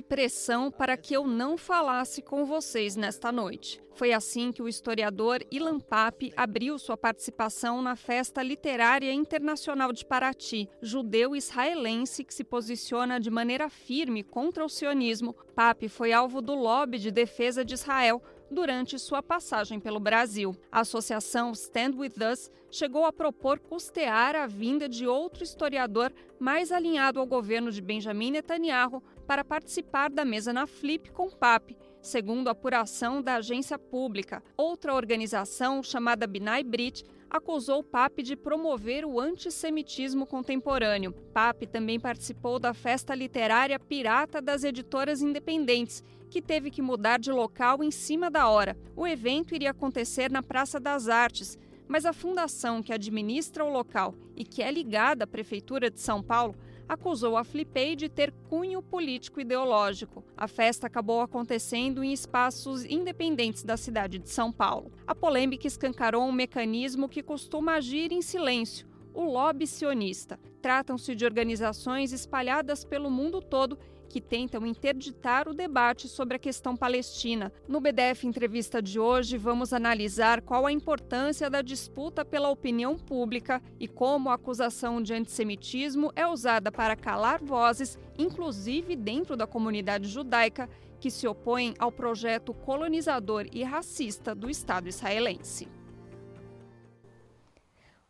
pressão para que eu não falasse com vocês nesta noite. Foi assim que o historiador Ilan Pappé abriu sua participação na Festa Literária Internacional de Paraty. Judeu israelense que se posiciona de maneira firme contra o sionismo, Pappé foi alvo do lobby de defesa de Israel durante sua passagem pelo Brasil. A associação Stand With Us chegou a propor custear a vinda de outro historiador mais alinhado ao governo de Benjamin Netanyahu para participar da mesa na Flip com Pappé, segundo a apuração da agência pública. Outra organização, chamada B'nai Brit, acusou Pappé de promover o antissemitismo contemporâneo. Pappé também participou da Festa Literária Pirata das Editoras Independentes, que teve que mudar de local em cima da hora. O evento iria acontecer na Praça das Artes, mas a fundação que administra o local e que é ligada à Prefeitura de São Paulo acusou a Flipei de ter cunho político-ideológico. A festa acabou acontecendo em espaços independentes da cidade de São Paulo. A polêmica escancarou um mecanismo que costuma agir em silêncio: o lobby sionista. Tratam-se de organizações espalhadas pelo mundo todo que tentam interditar o debate sobre a questão palestina. No BDF Entrevista de hoje, vamos analisar qual a importância da disputa pela opinião pública e como a acusação de antissemitismo é usada para calar vozes, inclusive dentro da comunidade judaica, que se opõem ao projeto colonizador e racista do Estado israelense.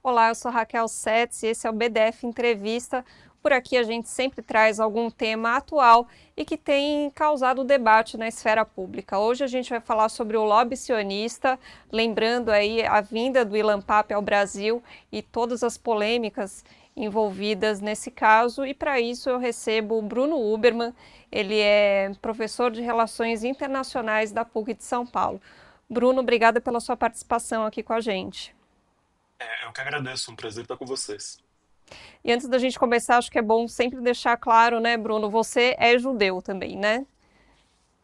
Olá, eu sou Raquel Setz e esse é o BDF Entrevista. Por aqui a gente sempre traz algum tema atual e que tem causado debate na esfera pública. Hoje a gente vai falar sobre o lobby sionista, lembrando aí a vinda do Ilan Pappé ao Brasil e todas as polêmicas envolvidas nesse caso. E para isso eu recebo o Bruno Huberman, ele é professor de Relações Internacionais da PUC de São Paulo. Bruno, obrigada pela sua participação aqui com a gente. Eu que agradeço, um prazer estar com vocês. E antes da gente começar, acho que é bom sempre deixar claro, né, Bruno, você é judeu também, né?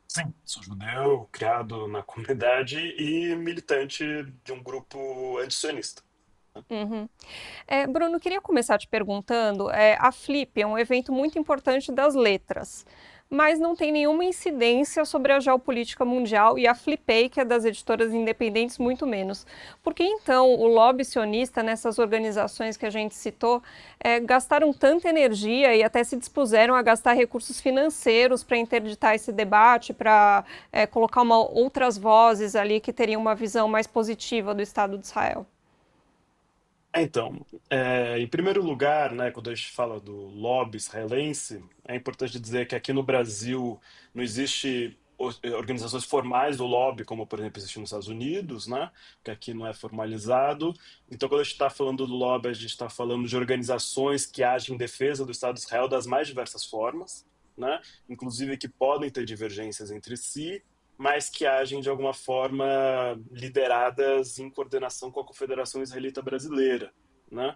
Sim, sou judeu, criado na comunidade e militante de um grupo antisionista. Uhum. Bruno, queria começar te perguntando, a Flip é um evento muito importante das letras, mas não tem nenhuma incidência sobre a geopolítica mundial e a Flipei, que é das editoras independentes, muito menos. Por que então o lobby sionista nessas organizações que a gente citou gastaram tanta energia e até se dispuseram a gastar recursos financeiros para interditar esse debate, para colocar outras vozes ali que teriam uma visão mais positiva do Estado de Israel? Em primeiro lugar, né, quando a gente fala do lobby israelense, é importante dizer que aqui no Brasil não existe organizações formais do lobby, como por exemplo existe nos Estados Unidos, né, que aqui não é formalizado. Então, quando a gente está falando do lobby, a gente está falando de organizações que agem em defesa do Estado de Israel das mais diversas formas, né, inclusive que podem ter divergências entre si, mas que agem de alguma forma lideradas em coordenação com a Confederação Israelita Brasileira, né?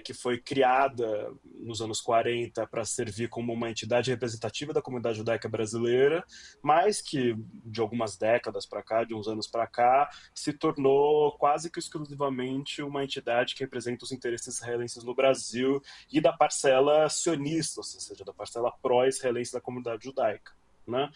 Que foi criada nos anos 40 para servir como uma entidade representativa da comunidade judaica brasileira, mas que de algumas décadas para cá, de uns anos para cá, se tornou quase que exclusivamente uma entidade que representa os interesses israelenses no Brasil e da parcela sionista, ou seja, da parcela pró-israelense da comunidade judaica. Né?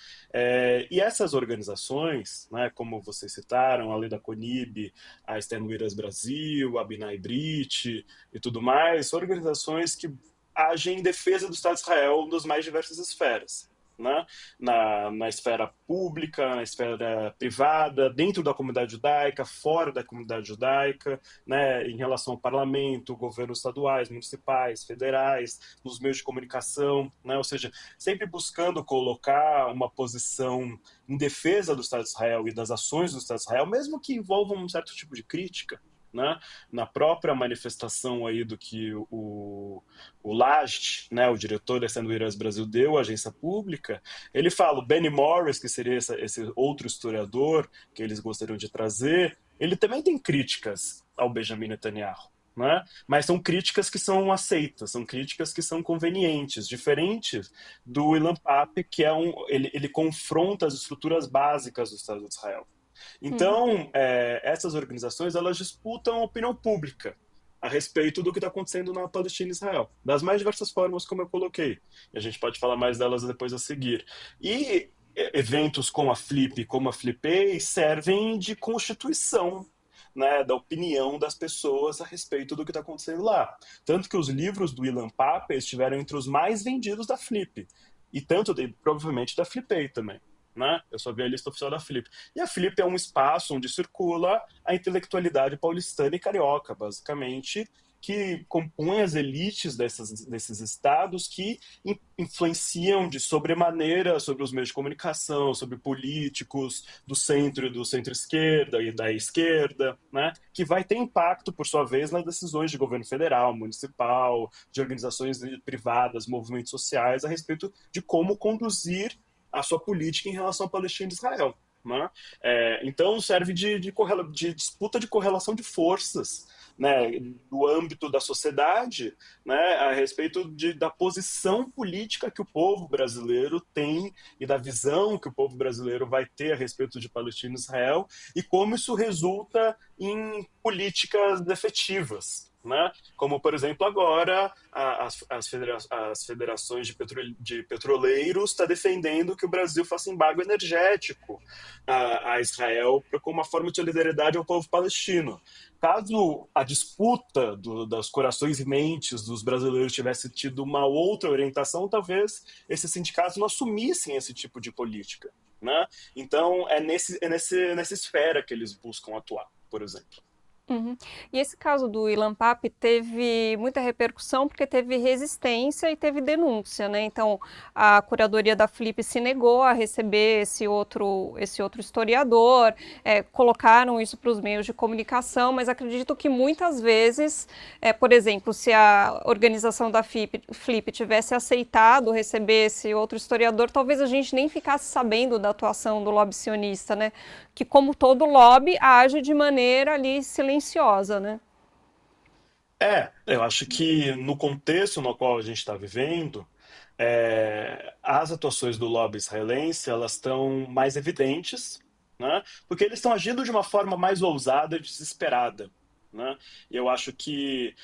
E essas organizações, né, como vocês citaram, além da CONIB, a Stand With Us Brasil, a B'nai Brit e tudo mais, são organizações que agem em defesa do Estado de Israel nas mais diversas esferas. Né? Na esfera pública, na esfera privada, dentro da comunidade judaica, fora da comunidade judaica, né? Em relação ao parlamento, governos estaduais, municipais, federais, nos meios de comunicação, né? Ou seja, sempre buscando colocar uma posição em defesa do Estado de Israel e das ações do Estado de Israel, mesmo que envolvam um certo tipo de crítica. Né? Na própria manifestação aí do que o Laje, né, o diretor da Stand With Us Brasil deu, a agência pública, ele fala, o Benny Morris, que seria esse outro historiador que eles gostariam de trazer, ele também tem críticas ao Benjamin Netanyahu. Né? Mas são críticas que são aceitas, são críticas que são convenientes, diferentes do Ilan Pappé, que ele confronta as estruturas básicas do Estado de Israel. Uhum. Então, essas organizações, elas disputam a opinião pública, a respeito do que está acontecendo na Palestina e Israel, das mais diversas formas, como eu coloquei. E a gente pode falar mais delas depois a seguir. E eventos como a Flipei, servem de constituição, né, da opinião das pessoas a respeito do que está acontecendo lá. Tanto que os livros do Ilan Pappé estiveram entre os mais vendidos da Flip. E tanto, provavelmente, da Flipei também. Né? Eu só vi a lista oficial da Flip. E a Flip é um espaço onde circula a intelectualidade paulistana e carioca, basicamente, que compõe as elites desses estados que influenciam de sobremaneira sobre os meios de comunicação, sobre políticos do centro-esquerda e da esquerda, né? Que vai ter impacto, por sua vez, nas decisões de governo federal, municipal, de organizações privadas, movimentos sociais, a respeito de como conduzir a sua política em relação à Palestina e Israel. Né? Então serve de disputa de correlação de forças, né, do âmbito da sociedade, né, a respeito da posição política que o povo brasileiro tem e da visão que o povo brasileiro vai ter a respeito de Palestina e Israel e como isso resulta em políticas efetivas. Né? Como, por exemplo, agora as federações de petroleiros estão defendendo que o Brasil faça embargo energético a Israel como uma forma de solidariedade ao povo palestino. Caso a disputa dos corações e mentes dos brasileiros tivesse tido uma outra orientação, talvez esses sindicatos não assumissem esse tipo de política. Né? Então, nessa esfera que eles buscam atuar, por exemplo. Uhum. E esse caso do Ilan Pappé teve muita repercussão porque teve resistência e teve denúncia, né? Então, a curadoria da Flip se negou a receber esse outro historiador, colocaram isso para os meios de comunicação, mas acredito que muitas vezes, por exemplo, se a organização da Flip tivesse aceitado receber esse outro historiador, talvez a gente nem ficasse sabendo da atuação do lobby sionista, né? Que, como todo lobby, age de maneira ali silenciosa, né? Eu acho que no contexto no qual a gente está vivendo, as atuações do lobby israelense elas estão mais evidentes, né? Porque eles estão agindo de uma forma mais ousada e desesperada. Né? Eu acho que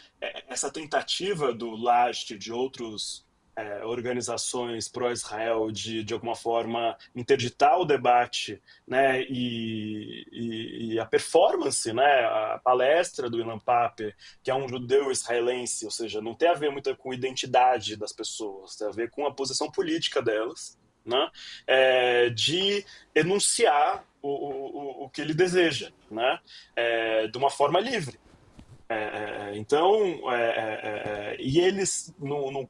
essa tentativa do Lash e de outros organizações pró-Israel de alguma forma interditar o debate, né, e a performance, né, a palestra do Ilan Pappé, que é um judeu israelense, ou seja, não tem a ver muito com a identidade das pessoas, tem a ver com a posição política delas, né, de enunciar o que ele deseja, né, de uma forma livre. Então, e eles,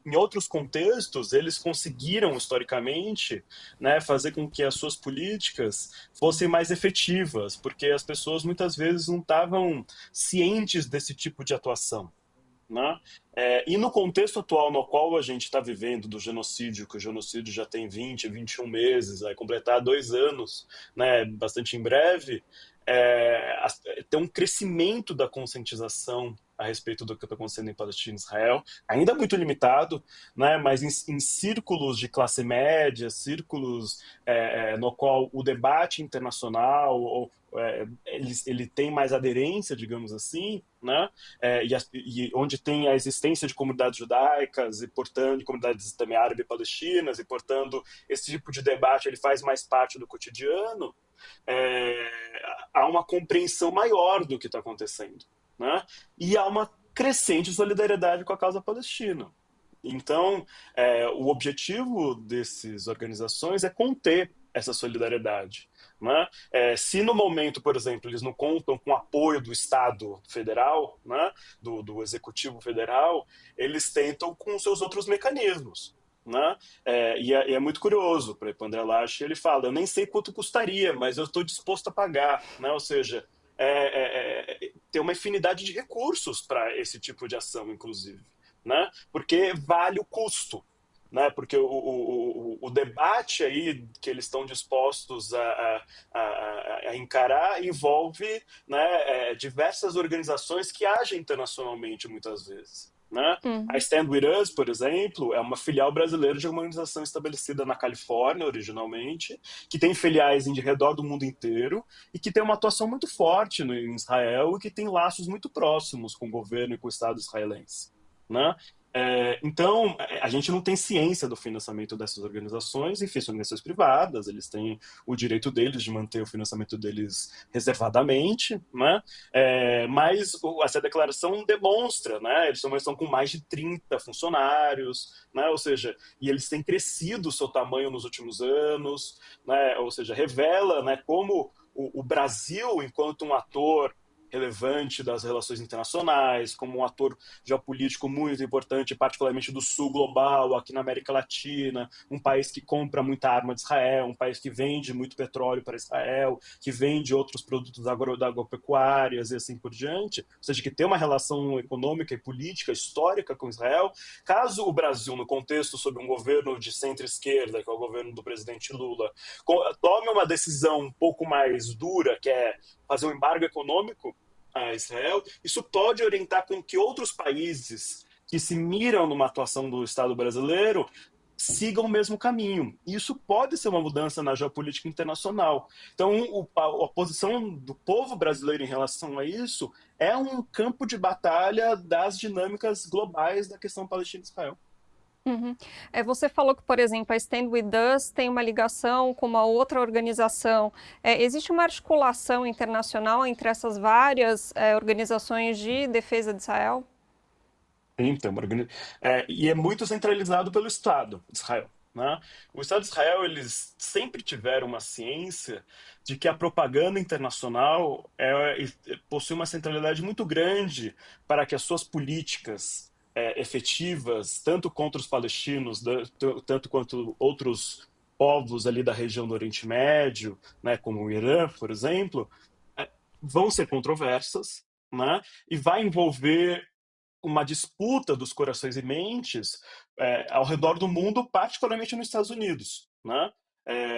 em outros contextos, eles conseguiram, historicamente, né, fazer com que as suas políticas fossem mais efetivas, porque as pessoas muitas vezes não estavam cientes desse tipo de atuação. Né? E no contexto atual no qual a gente está vivendo do genocídio, que o genocídio já tem 20, 21 meses, vai completar 2 anos, né, bastante em breve, tem um crescimento da conscientização a respeito do que está acontecendo em Palestina e Israel, ainda muito limitado, né, mas em círculos de classe média, círculos no qual o debate internacional ele tem mais aderência, digamos assim, né? E onde tem a existência de comunidades judaicas e, portanto, de comunidades também árabe palestinas, e, portanto, esse tipo de debate ele faz mais parte do cotidiano, é, há uma compreensão maior do que está acontecendo. Né? E há uma crescente solidariedade com a causa palestina. Então, o objetivo dessas organizações é conter essa solidariedade. Né? Se no momento, por exemplo, eles não contam com o apoio do Estado federal, né, do Executivo Federal, eles tentam com seus outros mecanismos. Né? E é muito curioso, para o André Lache, ele fala, eu nem sei quanto custaria, mas eu estou disposto a pagar. Né? Ou seja, tem uma infinidade de recursos para esse tipo de ação, inclusive. Né? Porque vale o custo. Né? Porque o debate aí que eles estão dispostos a encarar envolve, né, diversas organizações que agem internacionalmente muitas vezes. Né? A Uhum. Stand With Us, por exemplo, é uma filial brasileira de uma organização estabelecida na Califórnia, originalmente, que tem filiais em redor do mundo inteiro e que tem uma atuação muito forte em Israel e que tem laços muito próximos com o governo e com o Estado israelense. Né? Então, a gente não tem ciência do financiamento dessas organizações, enfim, são organizações privadas, eles têm o direito deles de manter o financiamento deles reservadamente, né? Mas essa declaração demonstra, né? Eles estão com mais de 30 funcionários, né? Ou seja, e eles têm crescido o seu tamanho nos últimos anos, né? Ou seja, revela, né, como o Brasil, enquanto um ator relevante das relações internacionais, como um ator geopolítico muito importante, particularmente do sul global, aqui na América Latina, um país que compra muita arma de Israel, um país que vende muito petróleo para Israel, que vende outros produtos agropecuários e assim por diante, ou seja, que tem uma relação econômica e política histórica com Israel. Caso o Brasil, no contexto sob um governo de centro-esquerda, que é o governo do presidente Lula, tome uma decisão um pouco mais dura, que é fazer um embargo econômico a Israel, isso pode orientar com que outros países que se miram numa atuação do Estado brasileiro sigam o mesmo caminho. E isso pode ser uma mudança na geopolítica internacional. Então, a posição do povo brasileiro em relação a isso é um campo de batalha das dinâmicas globais da questão Palestina-Israel. Uhum. Você falou que, por exemplo, a Stand With Us tem uma ligação com uma outra organização. Existe uma articulação internacional entre essas várias organizações de defesa de Israel? Então, e é muito centralizado pelo Estado de Israel. Né? O Estado de Israel, eles sempre tiveram uma ciência de que a propaganda internacional possui uma centralidade muito grande para que as suas políticas efetivas, tanto contra os palestinos, tanto quanto outros povos ali da região do Oriente Médio, né, como o Irã, por exemplo, é, vão ser controversas, né, e vai envolver uma disputa dos corações e mentes ao redor do mundo, particularmente nos Estados Unidos, né?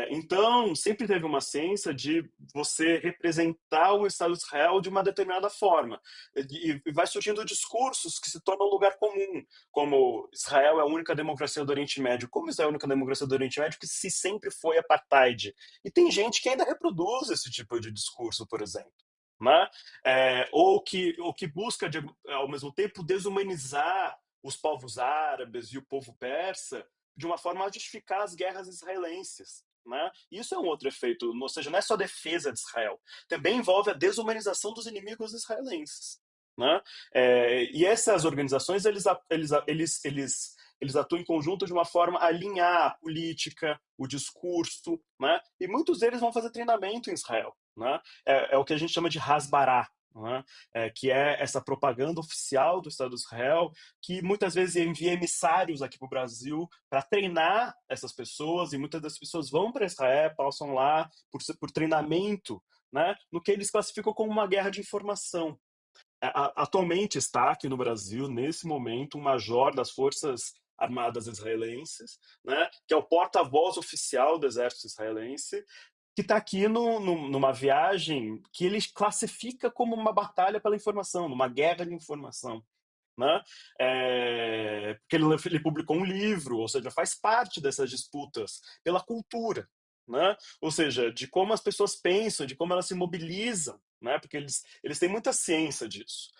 Então, sempre teve uma ciência de você representar o Estado de Israel de uma determinada forma. E vai surgindo discursos que se tornam lugar comum, como Israel é a única democracia do Oriente Médio. Como Israel é a única democracia do Oriente Médio que se sempre foi apartheid? E tem gente que ainda reproduz esse tipo de discurso, por exemplo. Né? Ou que busca, ao mesmo tempo, desumanizar os povos árabes e o povo persa de uma forma a justificar as guerras israelenses. Né? Isso é um outro efeito, ou seja, não é só defesa de Israel, também envolve a desumanização dos inimigos israelenses. Né? E essas organizações, eles atuam em conjunto de uma forma a alinhar a política, o discurso, né? E muitos deles vão fazer treinamento em Israel. Né? É o que a gente chama de Hasbará, né? Que é essa propaganda oficial do Estado de Israel, que muitas vezes envia emissários aqui para o Brasil para treinar essas pessoas, e muitas das pessoas vão para Israel, passam lá por treinamento, né? No que eles classificam como uma guerra de informação. Atualmente está aqui no Brasil, nesse momento, um major das Forças Armadas Israelenses, né, que é o porta-voz oficial do exército israelense, que está aqui numa viagem que ele classifica como uma batalha pela informação, uma guerra de informação. Né? Porque ele publicou um livro, ou seja, faz parte dessas disputas pela cultura, né? Ou seja, de como as pessoas pensam, de como elas se mobilizam, né? Porque eles têm muita ciência disso.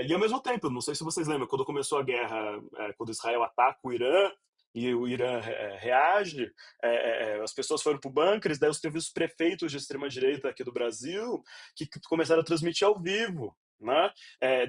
E ao mesmo tempo, não sei se vocês lembram, quando começou a guerra, quando Israel ataca o Irã, e o Irã reage, as pessoas foram para o bunkers, daí teve os prefeitos de extrema-direita aqui do Brasil que começaram a transmitir ao vivo, né?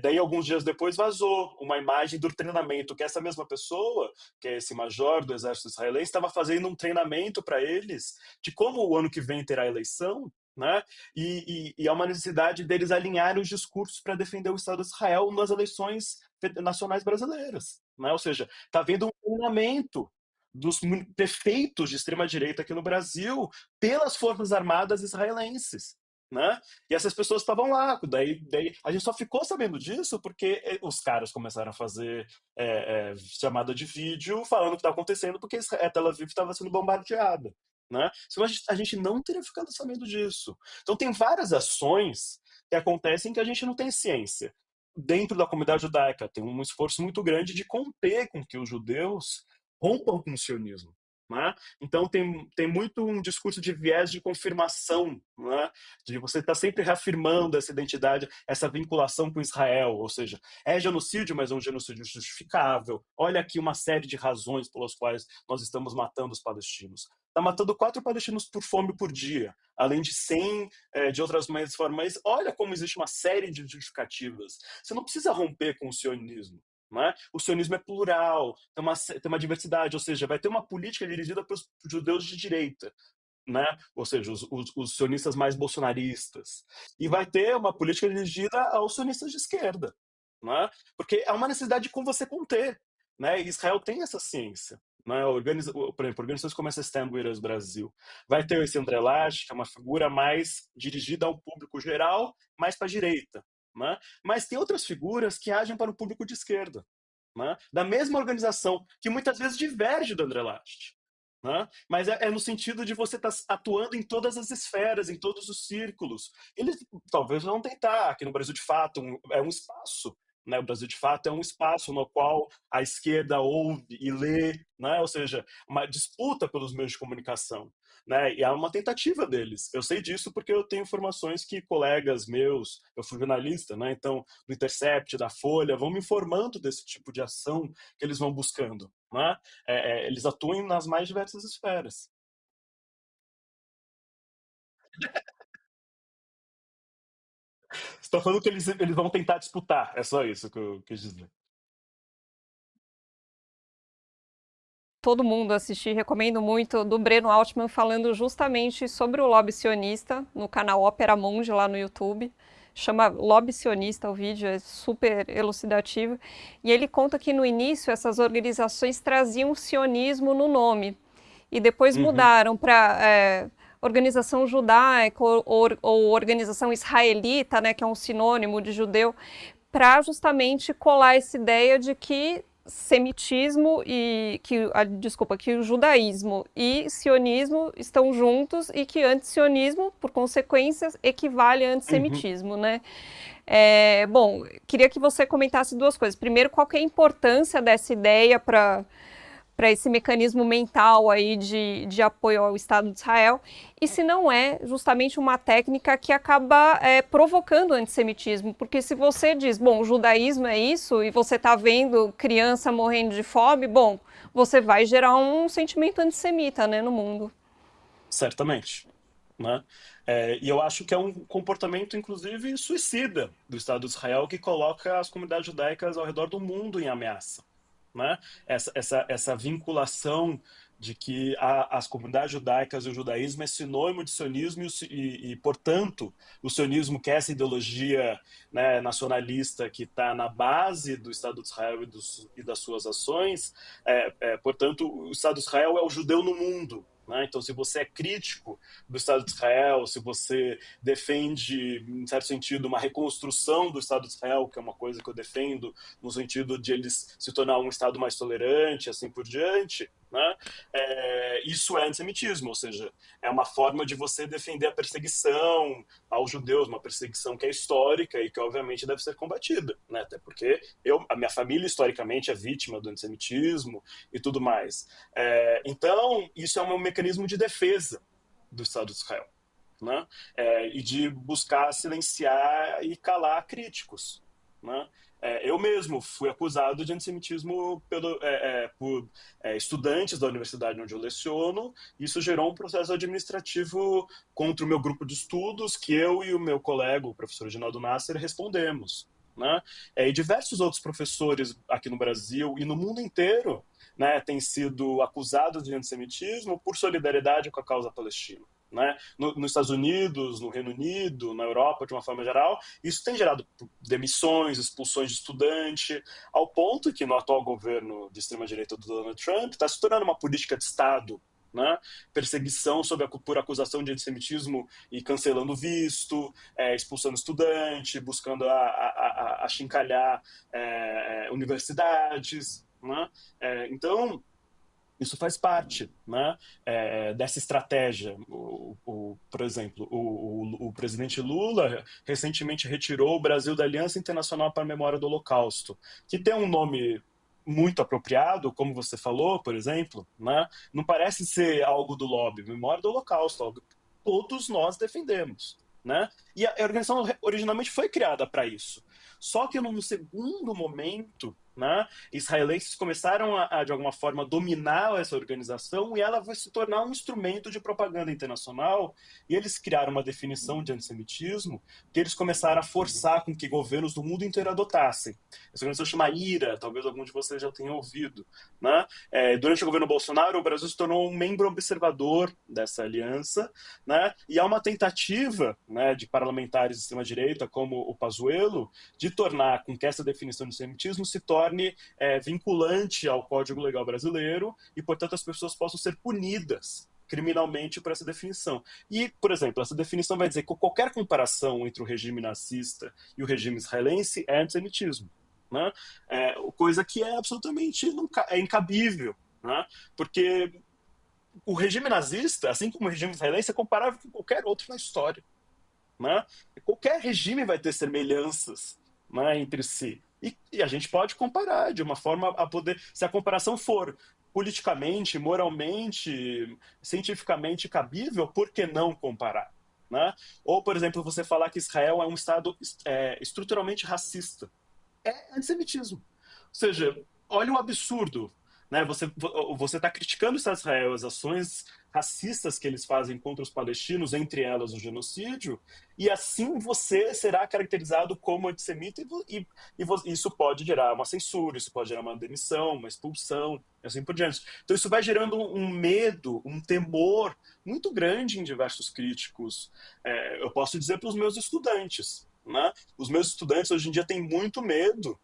Daí, alguns dias depois, vazou uma imagem do treinamento que essa mesma pessoa, que é esse major do exército israelense, estava fazendo um treinamento para eles de como o ano que vem terá eleição, né? E há uma necessidade deles alinharem os discursos para defender o Estado de Israel nas eleições nacionais brasileiras, né? Ou seja, está havendo um treinamento dos prefeitos de extrema direita aqui no Brasil pelas forças armadas israelenses, né? E essas pessoas estavam lá. Daí a gente só ficou sabendo disso porque os caras começaram a fazer chamada de vídeo falando o que estava acontecendo, porque Tel Aviv estava sendo bombardeada. Né? Senão a gente não teria ficado sabendo disso. Então tem várias ações que acontecem que a gente não tem ciência. dentro da comunidade judaica. Tem um esforço muito grande de conter com que os judeus rompam com o sionismo. Né? Então tem muito um discurso de viés de confirmação, né? De você estar sempre reafirmando essa identidade, essa vinculação com Israel, ou seja, é genocídio, mas é um genocídio justificável. Olha aqui uma série de razões pelas quais nós estamos matando os palestinos. Está matando 4 palestinos por fome por dia, além de 100 de outras formas. Mas olha como existe uma série de justificativas. Você não precisa romper com o sionismo. Né? O sionismo é plural, tem uma diversidade, ou seja, vai ter uma política dirigida para os judeus de direita, né? Ou seja, os sionistas mais bolsonaristas, e vai ter uma política dirigida aos sionistas de esquerda, né? Porque há uma necessidade de como você conter. Né? E Israel tem essa ciência. Né? Por exemplo, organizações como essa Stand With Us Brasil. Vai ter esse André Lage, que é uma figura mais dirigida ao público geral, mais para a direita. Né? Mas tem outras figuras que agem para o público de esquerda, né? Da mesma organização, que muitas vezes diverge do André Last. Né? Mas é no sentido de você estar atuando em todas as esferas, em todos os círculos. Eles talvez vão tentar, aqui no Brasil, de fato, é um espaço. Né? O Brasil, de fato, é um espaço no qual a esquerda ouve e lê, né? Ou seja, uma disputa pelos meios de comunicação. Né? E há uma tentativa deles. Eu sei disso porque eu tenho informações que colegas meus, eu fui jornalista, né? Então, do Intercept, da Folha, vão me informando desse tipo de ação que eles vão buscando. Né? Eles atuam nas mais diversas esferas. Você está falando que eles vão tentar disputar, é só isso que eu quis dizer. Todo mundo assistir, recomendo muito, do Breno Altman falando justamente sobre o lobby sionista no canal Opera Mundi lá no YouTube. Chama Lobby Sionista o vídeo, é super elucidativo. E ele conta que no início essas organizações traziam sionismo no nome e depois Uhum. mudaram para organização judaica ou organização israelita, né, que é um sinônimo de judeu, para justamente colar essa ideia de que semitismo e que o judaísmo e sionismo estão juntos e que antissionismo, por consequências, equivale a Uhum. antissemitismo, né? Bom, queria que você comentasse duas coisas. Primeiro, qual que é a importância dessa ideia para esse mecanismo mental aí de apoio ao Estado de Israel, e se não é justamente uma técnica que acaba provocando o antissemitismo, porque se você diz, bom, o judaísmo é isso, e você está vendo criança morrendo de fome, bom, você vai gerar um sentimento antissemita, né, no mundo. Certamente. Né? E eu acho que é um comportamento, inclusive, suicida do Estado de Israel que coloca as comunidades judaicas ao redor do mundo em ameaça. Né? Essa vinculação de que as comunidades judaicas e o judaísmo é sinônimo de sionismo portanto, o sionismo, que é essa ideologia, né, nacionalista que está na base do Estado de Israel e das suas ações, portanto, o Estado de Israel é o judeu no mundo. Né? Então, se você é crítico do Estado de Israel, se você defende, em certo sentido, uma reconstrução do Estado de Israel, que é uma coisa que eu defendo, no sentido de eles se tornar um Estado mais tolerante, assim por diante, né? Isso é antissemitismo, ou seja, é uma forma de você defender a perseguição aos judeus, uma perseguição que é histórica e que, obviamente, deve ser combatida, né? Até porque a minha família, historicamente, é vítima do antissemitismo e tudo mais. Então, isso é um mecanismo de defesa do Estado de Israel. Né? E de buscar silenciar e calar críticos. Né? Eu mesmo fui acusado de antissemitismo por estudantes da universidade onde eu leciono. Isso gerou um processo administrativo contra o meu grupo de estudos, que eu e o meu colega, o professor Ginaldo Nasser, respondemos. Né? E diversos outros professores aqui no Brasil e no mundo inteiro, né, têm sido acusados de antissemitismo por solidariedade com a causa palestina. Né? Nos Estados Unidos, no Reino Unido, na Europa, de uma forma geral, isso tem gerado demissões, expulsões de estudante, ao ponto que no atual governo de extrema-direita do Donald Trump está se tornando uma política de Estado. Né? Perseguição por acusação de antissemitismo e cancelando visto, expulsando estudante, buscando achincalhar universidades. Né? Então, Isso faz parte, né, dessa estratégia. Por exemplo, o presidente Lula recentemente retirou o Brasil da Aliança Internacional para a Memória do Holocausto, que tem um nome muito apropriado, como você falou, por exemplo, né, não parece ser algo do lobby, Memória do Holocausto, algo que todos nós defendemos. Né? E a organização originalmente foi criada para isso. Só que num segundo momento, né, israelenses começaram de alguma forma, dominar essa organização e ela vai se tornar um instrumento de propaganda internacional. E eles criaram uma definição de antissemitismo que eles começaram a forçar com que governos do mundo inteiro adotassem. Essa organização chama IRA, talvez algum de vocês já tenha ouvido. Né? Durante o governo Bolsonaro, o Brasil se tornou um membro observador dessa aliança, né? E há uma tentativa, né, de parlamentares de extrema-direita, como o Pazuello, de tornar com que essa definição de antissemitismo se torne vinculante ao Código Legal Brasileiro e, portanto, as pessoas possam ser punidas criminalmente por essa definição. E, por exemplo, essa definição vai dizer que qualquer comparação entre o regime nazista e o regime israelense é antissemitismo. Né? Coisa que é absolutamente incabível. Né? Porque o regime nazista, assim como o regime israelense, é comparável com qualquer outro na história. Né? Qualquer regime vai ter semelhanças, né, entre si. E a gente pode comparar de uma forma a poder. Se a comparação for politicamente, moralmente, cientificamente cabível, por que não comparar? Né? Ou, por exemplo, você falar que Israel é um Estado estruturalmente racista. É antissemitismo. Ou seja, olha o absurdo. Né? Você está criticando o Estado de Israel, as ações racistas que eles fazem contra os palestinos, entre elas o genocídio, e assim você será caracterizado como antissemita e isso pode gerar uma censura, isso pode gerar uma demissão, uma expulsão, e assim por diante. Então isso vai gerando um medo, um temor muito grande em diversos críticos. Eu posso dizer para os meus estudantes. Né? Os meus estudantes hoje em dia têm muito medo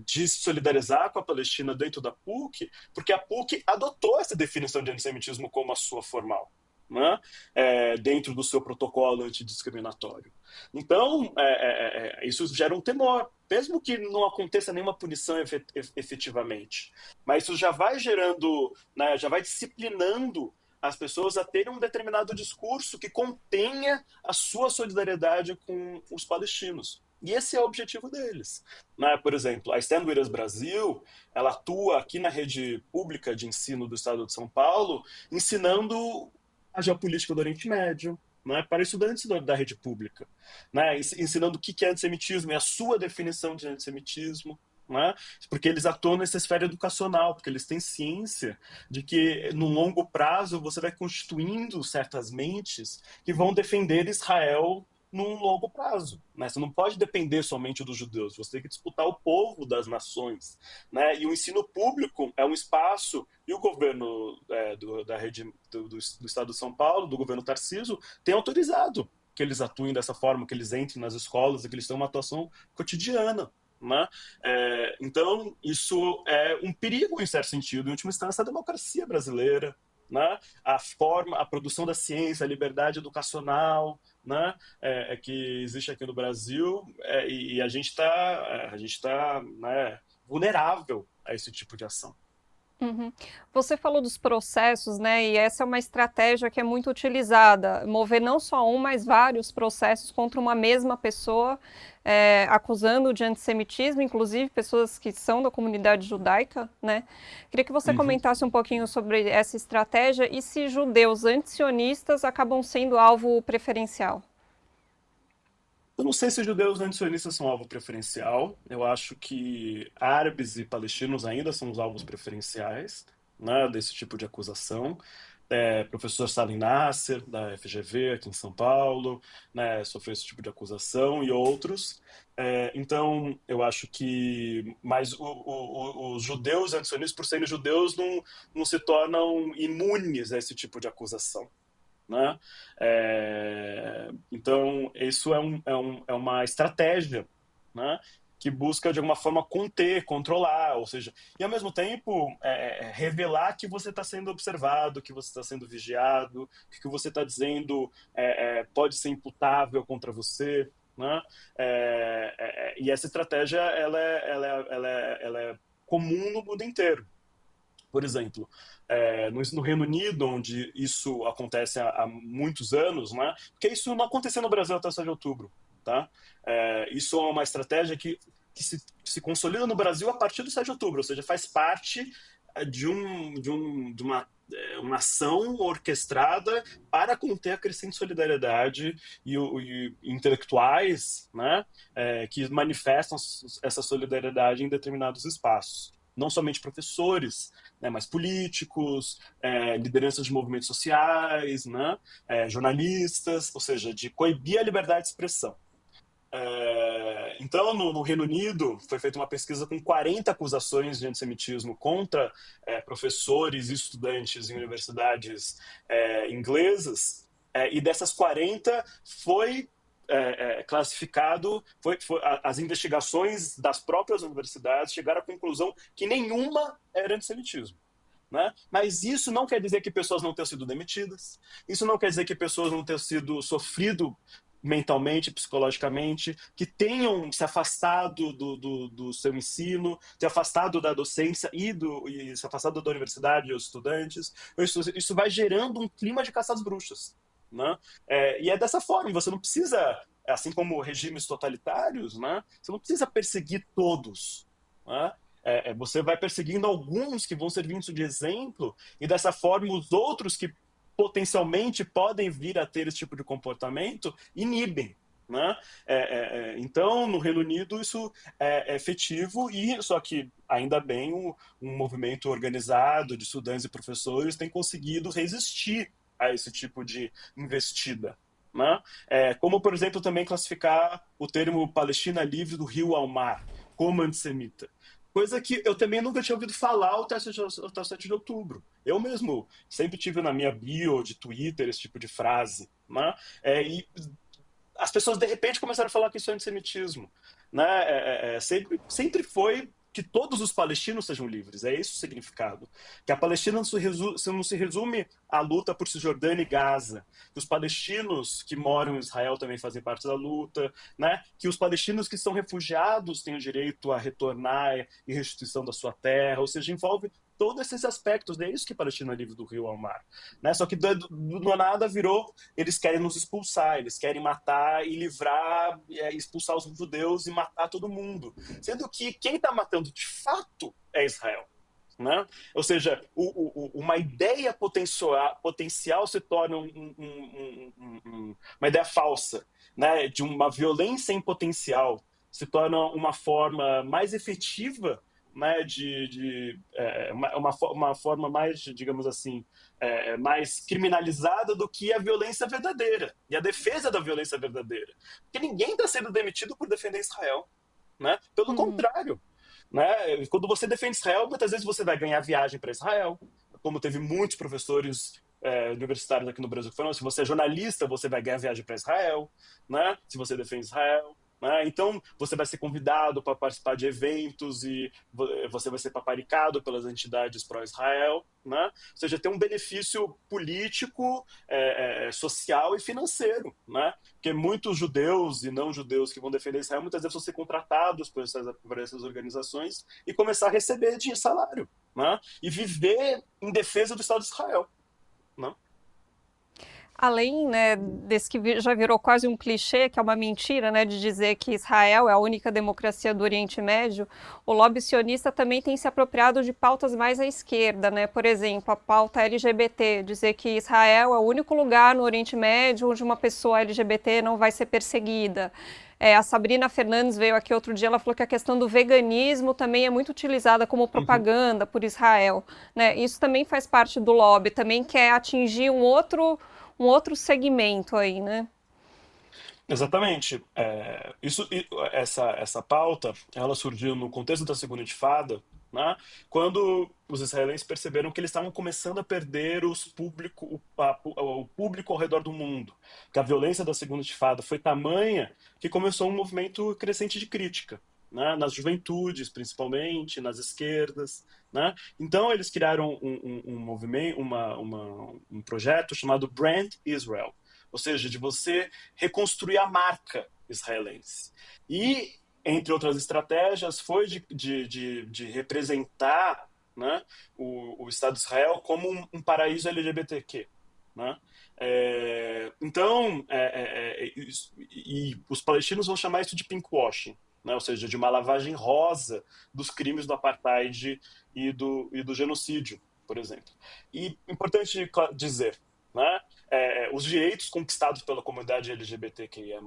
de se solidarizar com a Palestina dentro da PUC, porque a PUC adotou essa definição de antissemitismo como a sua formal. Né? Dentro do seu protocolo antidiscriminatório. Então, isso gera um temor, mesmo que não aconteça nenhuma punição efetivamente. Mas isso já vai gerando, né, já vai disciplinando as pessoas a terem um determinado discurso que contenha a sua solidariedade com os palestinos. E esse é o objetivo deles. Né? Por exemplo, a Stand With Us Brasil, ela atua aqui na rede pública de ensino do estado de São Paulo, ensinando a geopolítica do Oriente Médio, né, para estudantes da rede pública, né, ensinando o que é antissemitismo e a sua definição de antissemitismo, né, porque eles atuam nessa esfera educacional, porque eles têm ciência de que no longo prazo você vai constituindo certas mentes que vão defender Israel num longo prazo. Né? Você não pode depender somente dos judeus, você tem que disputar o povo das nações. Né? E o ensino público é um espaço, e o governo da rede do Estado de São Paulo, do governo Tarcísio, tem autorizado que eles atuem dessa forma, que eles entrem nas escolas, que eles tenham uma atuação cotidiana. Né? Então, isso é um perigo, em certo sentido, em última instância, a democracia brasileira, né? A produção da ciência, a liberdade educacional, né? Que existe aqui no Brasil, e a gente está né, vulnerável a esse tipo de ação. Uhum. Você falou dos processos, né? E essa é uma estratégia que é muito utilizada, mover não só um, mas vários processos contra uma mesma pessoa, acusando de antissemitismo, inclusive pessoas que são da comunidade judaica, né? Queria que você Uhum. comentasse um pouquinho sobre essa estratégia e se judeus antisionistas acabam sendo alvo preferencial. Eu não sei se judeus antisionistas são alvo preferencial. Eu acho que árabes e palestinos ainda são os alvos preferenciais, né, desse tipo de acusação. Professor Salim Nasser, da FGV, aqui em São Paulo, né, sofreu esse tipo de acusação e outros. Então, eu acho que. Mas os judeus antisionistas, por serem judeus, não se tornam imunes a esse tipo de acusação. Né? Então, isso é uma estratégia, né? Que busca, de alguma forma, conter, controlar, ou seja, e ao mesmo tempo revelar que você está sendo observado, que você está sendo vigiado, que o que você está dizendo pode ser imputável contra você. Né? E essa estratégia ela é comum no mundo inteiro. Por exemplo, no Reino Unido, onde isso acontece há muitos anos, né? Porque isso não aconteceu no Brasil até o 7 de outubro. Tá? Isso é uma estratégia que se consolida no Brasil a partir do 7 de outubro, ou seja, faz parte de uma ação orquestrada para conter a crescente solidariedade e intelectuais, né, que manifestam essa solidariedade em determinados espaços. Não somente professores, né, mas políticos, lideranças de movimentos sociais, né, jornalistas, ou seja, de coibir a liberdade de expressão. Então, no Reino Unido, foi feita uma pesquisa com 40 acusações de antissemitismo contra professores e estudantes em universidades inglesas, e dessas 40 foi classificado, as investigações das próprias universidades chegaram à conclusão que nenhuma era antissemitismo. Né? Mas isso não quer dizer que pessoas não tenham sido demitidas, isso não quer dizer que pessoas não tenham sido sofrido mentalmente, psicologicamente, que tenham se afastado do seu ensino, se afastado da docência e se afastado da universidade, os estudantes. Isso vai gerando um clima de caça às bruxas. Né? E é dessa forma, você não precisa, assim como regimes totalitários, né? Você não precisa perseguir todos. Né? Você vai perseguindo alguns que vão servindo de exemplo, e dessa forma os outros que potencialmente podem vir a ter esse tipo de comportamento inibem. Né? Então, no Reino Unido, isso é efetivo, só que, ainda bem, um movimento organizado de estudantes e professores tem conseguido resistir a esse tipo de investida. Né? Como, por exemplo, também classificar o termo Palestina livre do rio ao mar como antissemita. Coisa que eu também nunca tinha ouvido falar até o 7 de outubro. Eu mesmo sempre tive na minha bio de Twitter esse tipo de frase. Né? E as pessoas, de repente, começaram a falar que isso é antissemitismo. Né? Sempre foi que todos os palestinos sejam livres. É esse o significado. Que a Palestina não se resume à luta por Cisjordânia e Gaza. Que os palestinos que moram em Israel também fazem parte da luta. Né? Que os palestinos que são refugiados têm o direito a retornar e restituição da sua terra. Ou seja, envolve todos esses aspectos. É isso que Palestina é livre do rio ao mar. Né? Só que do nada virou, eles querem nos expulsar, eles querem matar e livrar, expulsar os judeus e matar todo mundo. Sendo que quem está matando de fato é Israel. Né? Ou seja, uma ideia potencial se torna uma ideia falsa, né? De uma violência em potencial se torna uma forma mais efetiva, né? Uma forma mais, digamos assim, mais criminalizada do que a violência verdadeira e a defesa da violência verdadeira. Porque ninguém está sendo demitido por defender Israel. Né? Pelo contrário. Né? Quando você defende Israel, muitas vezes você vai ganhar viagem para Israel, como teve muitos professores universitários aqui no Brasil que falaram, se você é jornalista, você vai ganhar viagem para Israel, né? Se você defende Israel. Né? Então, você vai ser convidado para participar de eventos e você vai ser paparicado pelas entidades pró-Israel. Né? Ou seja, tem um benefício político, social e financeiro. Né? Porque muitos judeus e não judeus que vão defender Israel, muitas vezes vão ser contratados por essas organizações e começar a receber de salário. Né? E viver em defesa do Estado de Israel. Né? Além, né, desse que já virou quase um clichê, que é uma mentira, né, de dizer que Israel é a única democracia do Oriente Médio, o lobby sionista também tem se apropriado de pautas mais à esquerda, né? Por exemplo, a pauta LGBT, dizer que Israel é o único lugar no Oriente Médio onde uma pessoa LGBT não vai ser perseguida. A Sabrina Fernandes veio aqui outro dia, ela falou que a questão do veganismo também é muito utilizada como propaganda por Israel. Né? Isso também faz parte do lobby, também quer atingir um outro segmento aí, né? Exatamente. Essa pauta, ela surgiu no contexto da Segunda Intifada, né? Quando os israelenses perceberam que eles estavam começando a perder o público ao redor do mundo. Que a violência da Segunda Intifada foi tamanha que começou um movimento crescente de crítica. Né? Nas juventudes, principalmente, nas esquerdas. Né? Então, eles criaram um movimento, um projeto chamado Brand Israel, ou seja, de você reconstruir a marca israelense. E, entre outras estratégias, foi de representar, né, o Estado de Israel como um paraíso LGBTQ. Né? Então, e os palestinos vão chamar isso de pinkwashing, né? Ou seja, de uma lavagem rosa dos crimes do apartheid e do genocídio, por exemplo. E importante dizer, né? Os direitos conquistados pela comunidade LGBTQIA+,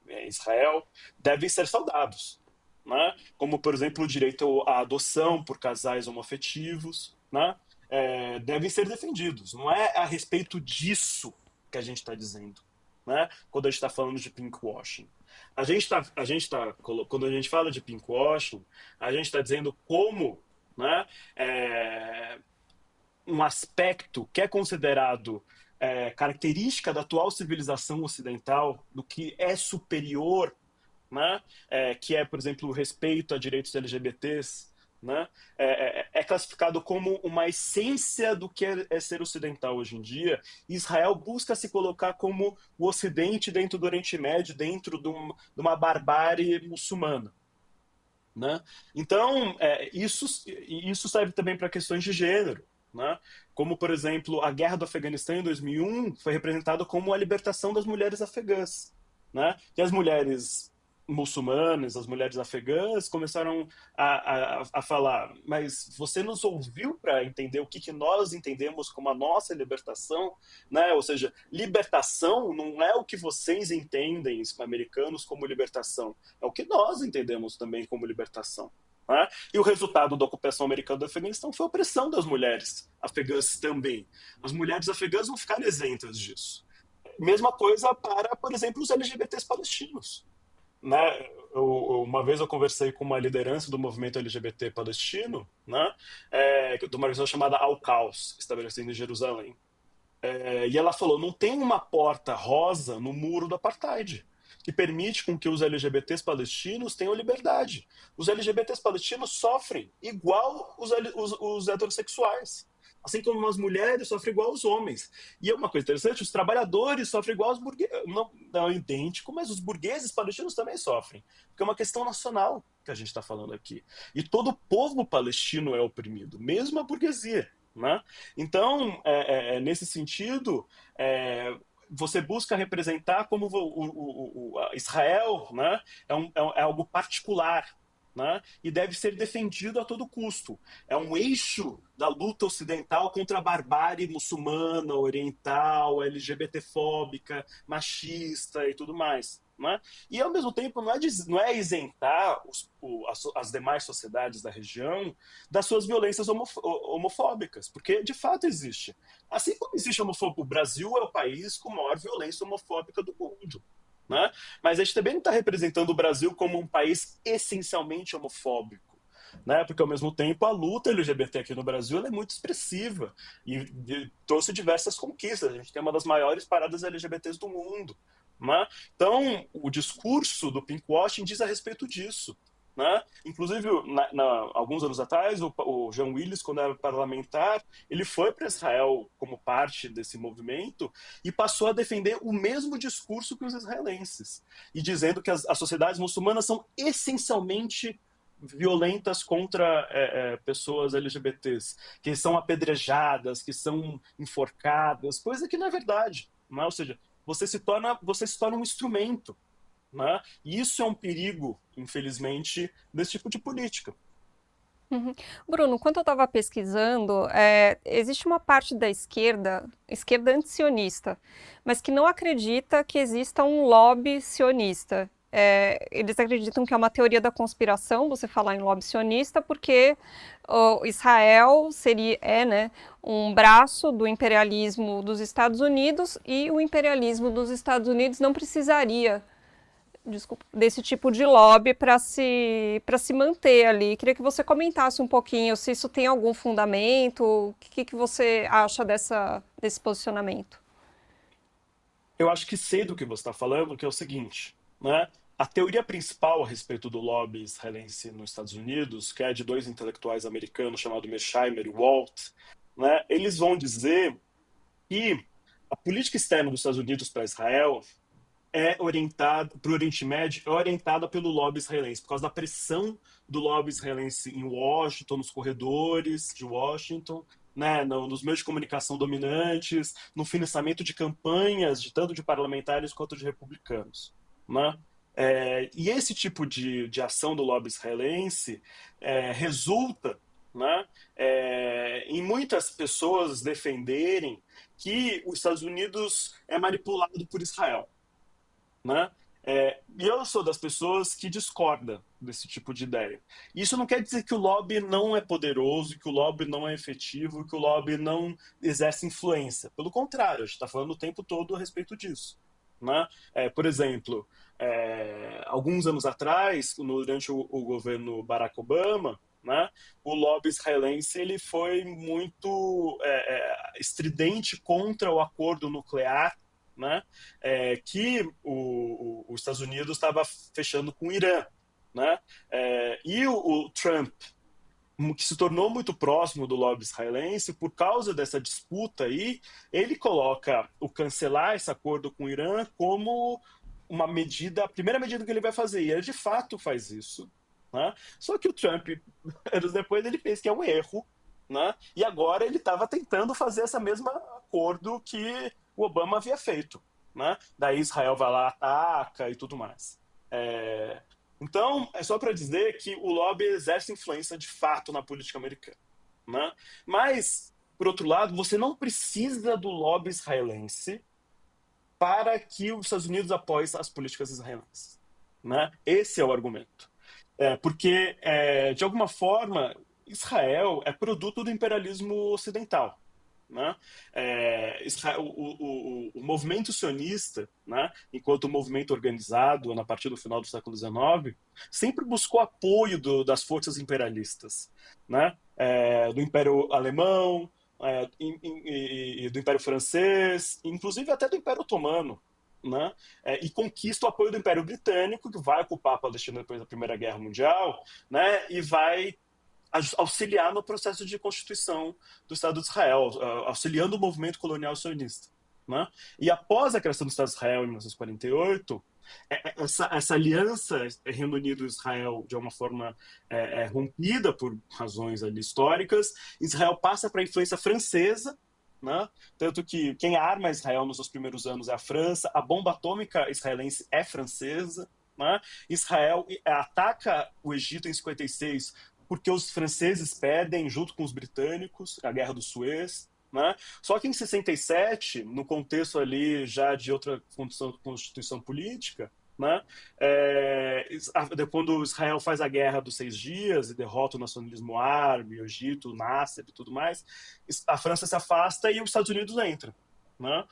em Israel devem ser saudados, né? Como, por exemplo, o direito à adoção por casais homoafetivos, né? Devem ser defendidos. Não é a respeito disso que a gente está dizendo, né? Quando a gente está falando de pinkwashing. Quando a gente fala de pinkwashing, a gente está dizendo como, né, um aspecto que é considerado característica da atual civilização ocidental, do que é superior, né, que é, por exemplo, o respeito a direitos LGBTs, né, classificado como uma essência do que é ser ocidental hoje em dia. Israel busca se colocar como o Ocidente dentro do Oriente Médio, dentro de uma barbárie muçulmana. Né? Então, isso serve também para questões de gênero. Né? Como, por exemplo, a guerra do Afeganistão em 2001 foi representada como a libertação das mulheres afegãs. Né? E as mulheres muçulmanas, as mulheres afegãs começaram a falar, mas você nos ouviu para entender o que nós entendemos como a nossa libertação, né? Ou seja, libertação não é o que vocês entendem, americanos, como libertação, é o que nós entendemos também como libertação. Né? E o resultado da ocupação americana do Afeganistão foi a opressão das mulheres afegãs também. As mulheres afegãs não ficaram isentas disso. Mesma coisa para, por exemplo, os LGBTs palestinos. Né? Uma vez eu conversei com uma liderança do movimento LGBT palestino, né? De uma organização chamada Al-Qaus, estabelecida em Jerusalém. E ela falou, não tem uma porta rosa no muro do apartheid que permite com que os LGBTs palestinos tenham liberdade. Os LGBTs palestinos sofrem igual os heterossexuais. Assim como as mulheres sofrem igual os homens. E é uma coisa interessante, os trabalhadores sofrem igual os burgueses. Não é idêntico, mas os burgueses palestinos também sofrem. Porque é uma questão nacional que a gente está falando aqui. E todo o povo palestino é oprimido, mesmo a burguesia. Né? Então, nesse sentido, você busca representar como Israel, né, é algo particular, né, e deve ser defendido a todo custo. É um eixo da luta ocidental contra a barbárie muçulmana, oriental, LGBTfóbica, machista e tudo mais. Né? E, ao mesmo tempo, não é isentar as demais sociedades da região das suas violências homofóbicas, porque, de fato, existe. Assim como existe homofobia, o Brasil é o país com maior violência homofóbica do mundo. Né? Mas a gente também não está representando o Brasil como um país essencialmente homofóbico. Né? Porque, ao mesmo tempo, a luta LGBT aqui no Brasil é muito expressiva e trouxe diversas conquistas. A gente tem uma das maiores paradas LGBTs do mundo. Né? Então, o discurso do pinkwashing diz a respeito disso. Né? Inclusive, alguns anos atrás, o Jean Willis, quando era parlamentar, ele foi para Israel como parte desse movimento e passou a defender o mesmo discurso que os israelenses, e dizendo que as sociedades muçulmanas são essencialmente violentas contra pessoas LGBTs, que são apedrejadas, que são enforcadas, coisa que não é verdade. Não é? Ou seja, você se torna um instrumento. Né? E isso é um perigo, infelizmente, desse tipo de política. Uhum. Bruno, quando eu estava pesquisando, existe uma parte da esquerda anti-sionista, mas que não acredita que exista um lobby sionista. Eles acreditam que é uma teoria da conspiração você falar em lobby sionista, porque Israel né, um braço do imperialismo dos Estados Unidos, e o imperialismo dos Estados Unidos não precisaria desse tipo de lobby para se manter ali. Queria que você comentasse um pouquinho se isso tem algum fundamento, o que você acha desse posicionamento. Eu acho que sei do que você está falando, que é o seguinte, né? A teoria principal a respeito do lobby israelense nos Estados Unidos, que é de dois intelectuais americanos chamados Mearsheimer e Walt, né? Eles vão dizer que a política externa dos Estados Unidos para Israel é orientada para o Oriente Médio, é orientada pelo lobby israelense, por causa da pressão do lobby israelense em Washington, nos corredores de Washington, né, nos meios de comunicação dominantes, no financiamento de campanhas, de tanto de parlamentares quanto de republicanos, né? E esse tipo de ação do lobby israelense resulta, né, em muitas pessoas defenderem que os Estados Unidos é manipulado por Israel, né? E eu sou das pessoas que discorda desse tipo de ideia. Isso não quer dizer que o lobby não é poderoso, que o lobby não é efetivo, que o lobby não exerce influência. Pelo contrário, a gente está falando o tempo todo a respeito disso, né? Por exemplo, alguns anos atrás, durante o governo Barack Obama, né, o lobby israelense ele foi muito estridente contra o acordo nuclear, né, que os Estados Unidos estava fechando com o Irã, né? E o Trump, que se tornou muito próximo do lobby israelense, por causa dessa disputa aí, ele coloca o cancelar esse acordo com o Irã como uma medida, a primeira medida que ele vai fazer, e ele de fato faz isso, né? Só que o Trump, anos depois, ele fez que é um erro, né? E agora ele estava tentando fazer esse mesmo acordo que o Obama havia feito, né? Daí Israel vai lá, ataca e tudo mais. Então, é só para dizer que o lobby exerce influência de fato na política americana, né? Mas, por outro lado, você não precisa do lobby israelense para que os Estados Unidos apoiem as políticas israelenses, né? Esse é o argumento. Porque, de alguma forma, Israel é produto do imperialismo ocidental, né? O movimento sionista, né, enquanto movimento organizado a partir do final do século XIX, sempre buscou apoio das forças imperialistas, né? Do Império Alemão, e do Império Francês, inclusive até do Império Otomano, né? E conquista o apoio do Império Britânico, que vai ocupar a Palestina depois da Primeira Guerra Mundial, né? E vai auxiliar no processo de constituição do Estado de Israel, auxiliando o movimento colonial sionista, né? E após a criação do Estado de Israel em 1948, essa aliança Reino Unido e Israel, de uma forma rompida por razões ali históricas, Israel passa para a influência francesa, né? Tanto que quem arma Israel nos seus primeiros anos é a França, a bomba atômica israelense é francesa, né? Israel ataca o Egito em 56 porque os franceses perdem, junto com os britânicos, a Guerra do Suez, né? Só que em 67, no contexto ali já de outra constituição política, né? Quando Israel faz a Guerra dos 6 Dias e derrota o nacionalismo árabe, o Egito, o Nasser e tudo mais, a França se afasta e os Estados Unidos entram, né?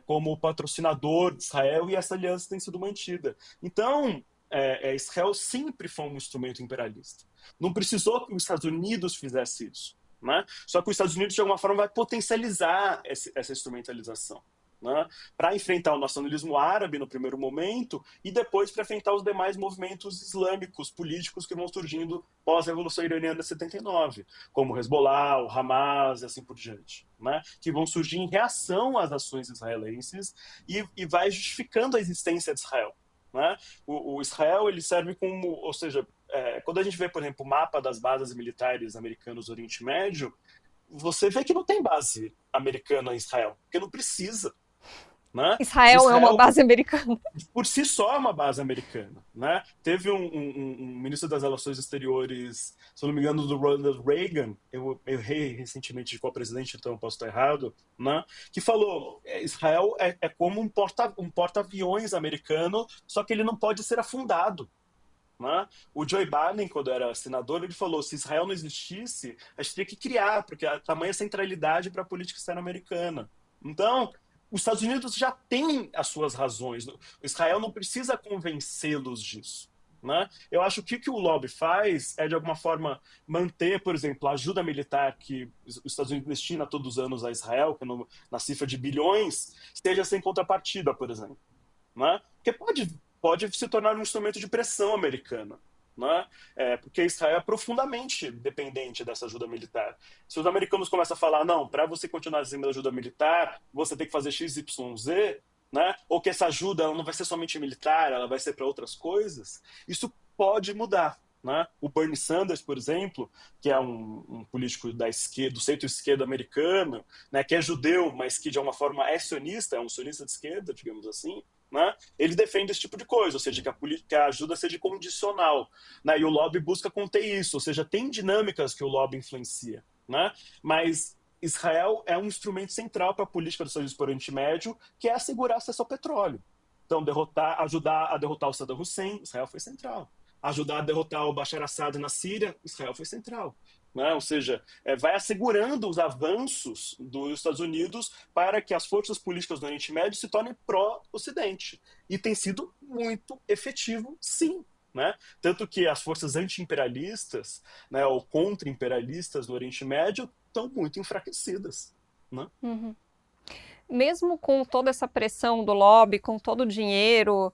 Como patrocinador de Israel, e essa aliança tem sido mantida. Então, Israel sempre foi um instrumento imperialista. Não precisou que os Estados Unidos fizesse isso, né? Só que os Estados Unidos, de alguma forma, vai potencializar essa instrumentalização, né? Para enfrentar o nacionalismo árabe no primeiro momento e depois para enfrentar os demais movimentos islâmicos políticos que vão surgindo pós-revolução iraniana de 79, como o Hezbollah, o Hamas e assim por diante, né? Que vão surgir em reação às ações israelenses e vai justificando a existência de Israel, né? O Israel ele serve como, ou seja, quando a gente vê, por exemplo, o mapa das bases militares americanas no Oriente Médio, você vê que não tem base americana em Israel, porque não precisa, né? Israel é uma Israel, base americana. por si só, é uma base americana, né? Teve um ministro das Relações Exteriores, se eu não me engano, do Ronald Reagan, eu errei recentemente de qual presidente, então eu posso estar errado, né? Que falou, Israel é como um porta-aviões americano, só que ele não pode ser afundado, né? O Joe Biden, quando era senador, ele falou: se Israel não existisse, a gente teria que criar, porque a tamanha centralidade para a política externa americana. Então, os Estados Unidos já têm as suas razões. Israel não precisa convencê-los disso, né? Eu acho que o que o lobby faz é, de alguma forma, manter, por exemplo, a ajuda militar que os Estados Unidos destina todos os anos a Israel, que na cifra de bilhões, esteja sem contrapartida, por exemplo, né? Porque pode se tornar um instrumento de pressão americana, né? Porque Israel é profundamente dependente dessa ajuda militar. Se os americanos começam a falar, não, para você continuar recebendo ajuda militar, você tem que fazer X, Y, Z, né? Ou que essa ajuda ela não vai ser somente militar, ela vai ser para outras coisas, isso pode mudar. Né? O Bernie Sanders, por exemplo, que é um político da esquerda, do centro-esquerda americano, né, que é judeu, mas que de uma forma é sionista, é um sionista de esquerda, digamos assim, né? Ele defende esse tipo de coisa, ou seja, que a ajuda seja condicional. Né? E o lobby busca conter isso, ou seja, tem dinâmicas que o lobby influencia. Né? Mas Israel é um instrumento central para a política dos Estados Unidos para o Oriente Médio, que é assegurar acesso ao petróleo. Então, ajudar a derrotar o Saddam Hussein, Israel foi central. Ajudar a derrotar o Bashar Assad na Síria, Israel foi central. Né? Ou seja, vai assegurando os avanços dos Estados Unidos para que as forças políticas do Oriente Médio se tornem pró-Ocidente. E tem sido muito efetivo, sim. Né? Tanto que as forças anti-imperialistas, né, ou contra-imperialistas no Oriente Médio estão muito enfraquecidas. Né? Uhum. Mesmo com toda essa pressão do lobby, com todo o dinheiro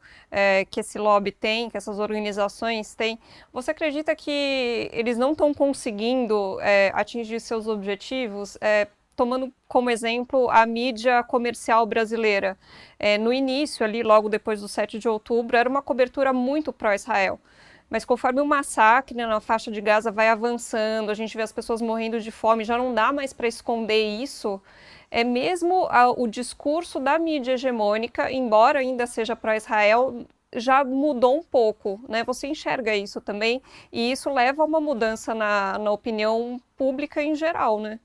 que esse lobby tem, que essas organizações têm, você acredita que eles não estão conseguindo atingir seus objetivos? Tomando como exemplo a mídia comercial brasileira. No início, ali, logo depois do 7 de outubro, era uma cobertura muito pró-Israel. Mas conforme o massacre na faixa de Gaza vai avançando, a gente vê as pessoas morrendo de fome, já não dá mais para esconder isso. Mesmo o discurso da mídia hegemônica, embora ainda seja pró-Israel, já mudou um pouco, né? Você enxerga isso também, e isso leva a uma mudança na opinião pública em geral, né?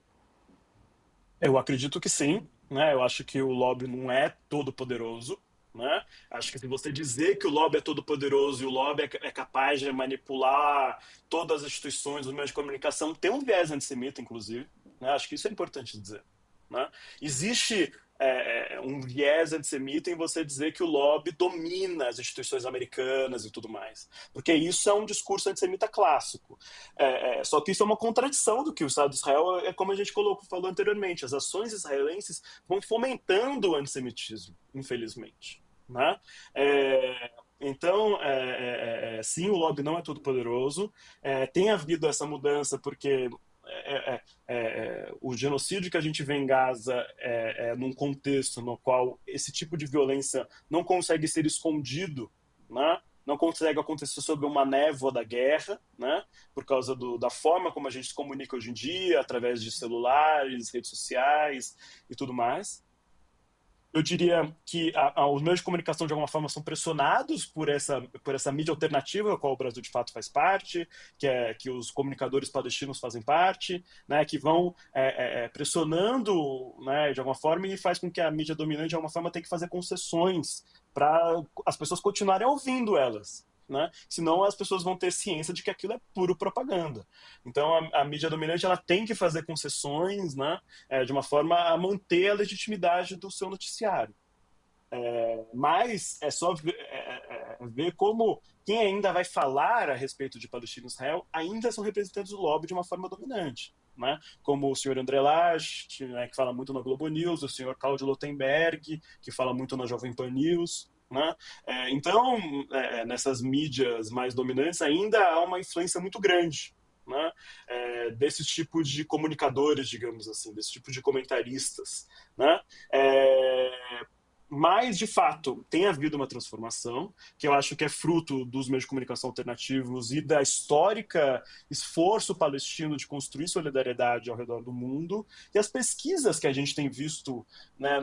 Eu acredito que sim, né? Eu acho que o lobby não é todo poderoso, né? Acho que se você dizer que o lobby é todo poderoso e o lobby é capaz de manipular todas as instituições, os meios de comunicação, tem um viés antissemita, inclusive, né? Acho que isso é importante dizer, né? Existe um viés antissemita em você dizer que o lobby domina as instituições americanas e tudo mais, porque isso é um discurso antissemita clássico. Só que isso é uma contradição do que o Estado de Israel como a gente falou anteriormente, as ações israelenses vão fomentando o antissemitismo, infelizmente. Né? Então, sim, o lobby não é todo poderoso. Tem havido essa mudança porque o genocídio que a gente vê em Gaza num contexto no qual esse tipo de violência não consegue ser escondido, né? Não consegue acontecer sob uma névoa da guerra, né? Por causa da forma como a gente se comunica hoje em dia, através de celulares, redes sociais e tudo mais. Eu diria que os meios de comunicação, de alguma forma, são pressionados por essa mídia alternativa, a qual o Brasil, de fato, faz parte, que os comunicadores palestinos fazem parte, né, que vão pressionando, né, de alguma forma, e faz com que a mídia dominante, de alguma forma, tenha que fazer concessões para as pessoas continuarem ouvindo elas. Né? Senão as pessoas vão ter ciência de que aquilo é puro propaganda. Então a mídia dominante ela tem que fazer concessões, né? De uma forma a manter a legitimidade do seu noticiário. Mas é só ver como quem ainda vai falar a respeito de Palestina e Israel ainda são representantes do lobby de uma forma dominante. Né? Como o senhor André Lage, né, que fala muito na Globo News, o senhor Claudio Lotenberg, que fala muito na Jovem Pan News. Né? Então, nessas mídias mais dominantes, ainda há uma influência muito grande. Né? Desse tipo de comunicadores, digamos assim, desse tipo de comentaristas. Né? Mas, de fato, tem havido uma transformação, que eu acho que é fruto dos meios de comunicação alternativos e da histórica esforço palestino de construir solidariedade ao redor do mundo. E as pesquisas que a gente tem visto, né,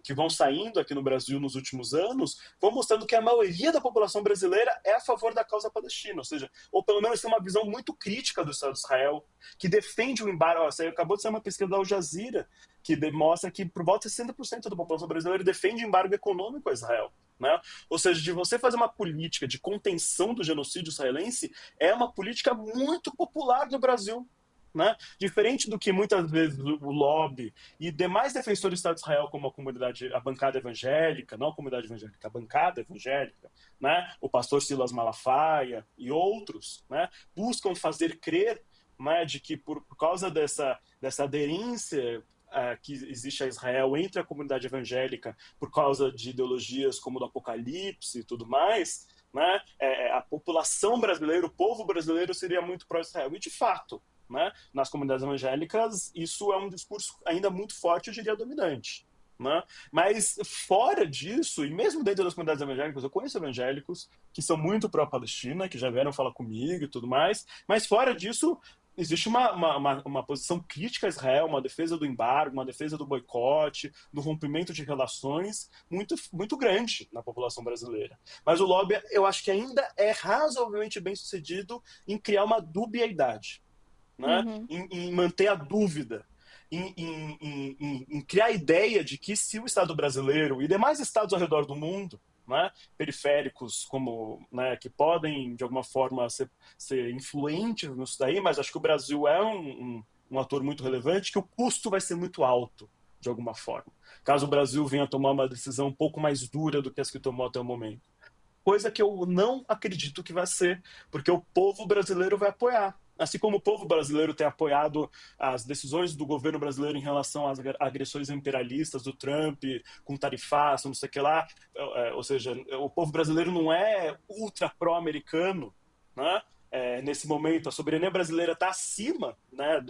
que vão saindo aqui no Brasil nos últimos anos, vão mostrando que a maioria da população brasileira é a favor da causa palestina, ou seja, ou pelo menos tem uma visão muito crítica do Estado de Israel, que defende o embargo. Acabou de ser uma pesquisa da Al Jazeera, que demonstra que por volta de 60% da população brasileira defende embargo econômico a Israel. Né? Ou seja, de você fazer uma política de contenção do genocídio israelense é uma política muito popular no Brasil. Né? Diferente do que muitas vezes o lobby e demais defensores do Estado de Israel, como a bancada evangélica, não a comunidade evangélica, a bancada evangélica, né? O pastor Silas Malafaia e outros, né? Buscam fazer crer, né, de que por causa dessa aderência que existe a Israel entre a comunidade evangélica por causa de ideologias como do Apocalipse e tudo mais, né, a população brasileira, o povo brasileiro seria muito pró-Israel. E, de fato, né, nas comunidades evangélicas, isso é um discurso ainda muito forte, eu diria, dominante. Né? Mas fora disso, e mesmo dentro das comunidades evangélicas, eu conheço evangélicos que são muito pró-Palestina, que já vieram falar comigo e tudo mais, mas fora disso, existe uma posição crítica a Israel, uma defesa do embargo, uma defesa do boicote, do rompimento de relações muito, muito grande na população brasileira. Mas o lobby, eu acho que ainda é razoavelmente bem sucedido em criar uma dubiedade, né? Uhum. Em manter a dúvida, em criar a ideia de que se o Estado brasileiro e demais estados ao redor do mundo, né, periféricos, como, né, que podem, de alguma forma, ser influentes nisso daí, mas acho que o Brasil é um ator muito relevante, que o custo vai ser muito alto, de alguma forma. Caso o Brasil venha a tomar uma decisão um pouco mais dura do que as que tomou até o momento. Coisa que eu não acredito que vai ser, porque o povo brasileiro vai apoiar. Assim como o povo brasileiro tem apoiado as decisões do governo brasileiro em relação às agressões imperialistas do Trump, com tarifaço, não sei o que lá, ou seja, o povo brasileiro não é ultra pró-americano, né? Nesse momento, a soberania brasileira está acima, né,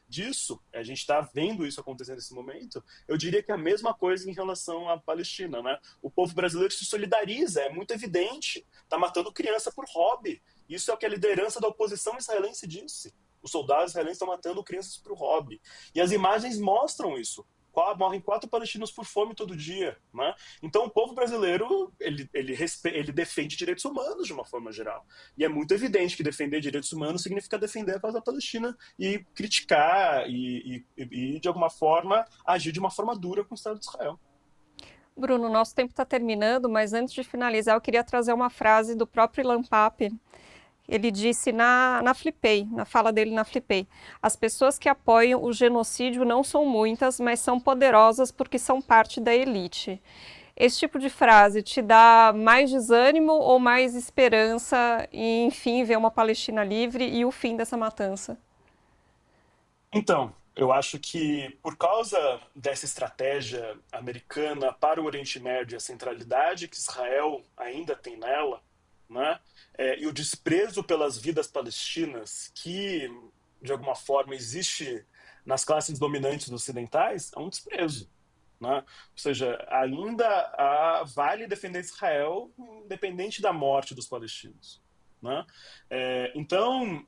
disso, a gente está vendo isso acontecendo nesse momento. Eu diria que é a mesma coisa em relação à Palestina. Né? O povo brasileiro se solidariza, é muito evidente, está matando criança por hobby. Isso é o que a liderança da oposição israelense disse. Os soldados israelenses estão matando crianças por hobby. E as imagens mostram isso. Morrem 4 palestinos por fome todo dia. Né? Então, o povo brasileiro ele defende direitos humanos de uma forma geral. E é muito evidente que defender direitos humanos significa defender a causa palestina e criticar e, de alguma forma, agir de uma forma dura com o Estado de Israel. Bruno, nosso tempo está terminando, mas antes de finalizar, eu queria trazer uma frase do próprio Ilan Pappé. Ele disse na Flipei, na fala dele na Flipei: as pessoas que apoiam o genocídio não são muitas, mas são poderosas porque são parte da elite. Esse tipo de frase te dá mais desânimo ou mais esperança em, enfim, ver uma Palestina livre e o fim dessa matança? Então, eu acho que por causa dessa estratégia americana para o Oriente Médio, a centralidade que Israel ainda tem nela, né, e o desprezo pelas vidas palestinas que, de alguma forma, existe nas classes dominantes ocidentais, é um desprezo. Né? Ou seja, ainda vale defender Israel independente da morte dos palestinos. Né? Então,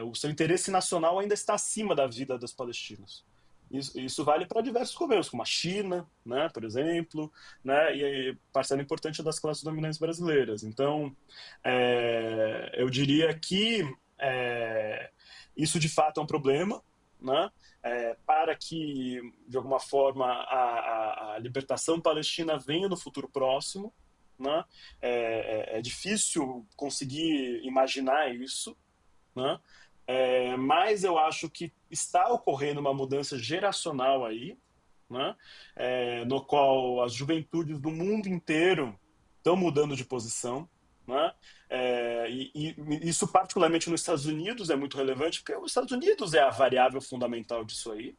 o seu interesse nacional ainda está acima da vida dos palestinos. Isso vale para diversos governos, como a China, né, por exemplo, né, e parcela importante das classes dominantes brasileiras. Então, eu diria que isso de fato é um problema, né? Para que, de alguma forma, a libertação palestina venha no futuro próximo. Né? É difícil conseguir imaginar isso, né? Mas eu acho que está ocorrendo uma mudança geracional aí, né? No qual as juventudes do mundo inteiro estão mudando de posição. Né? E isso, particularmente nos Estados Unidos, é muito relevante, porque os Estados Unidos é a variável fundamental disso aí.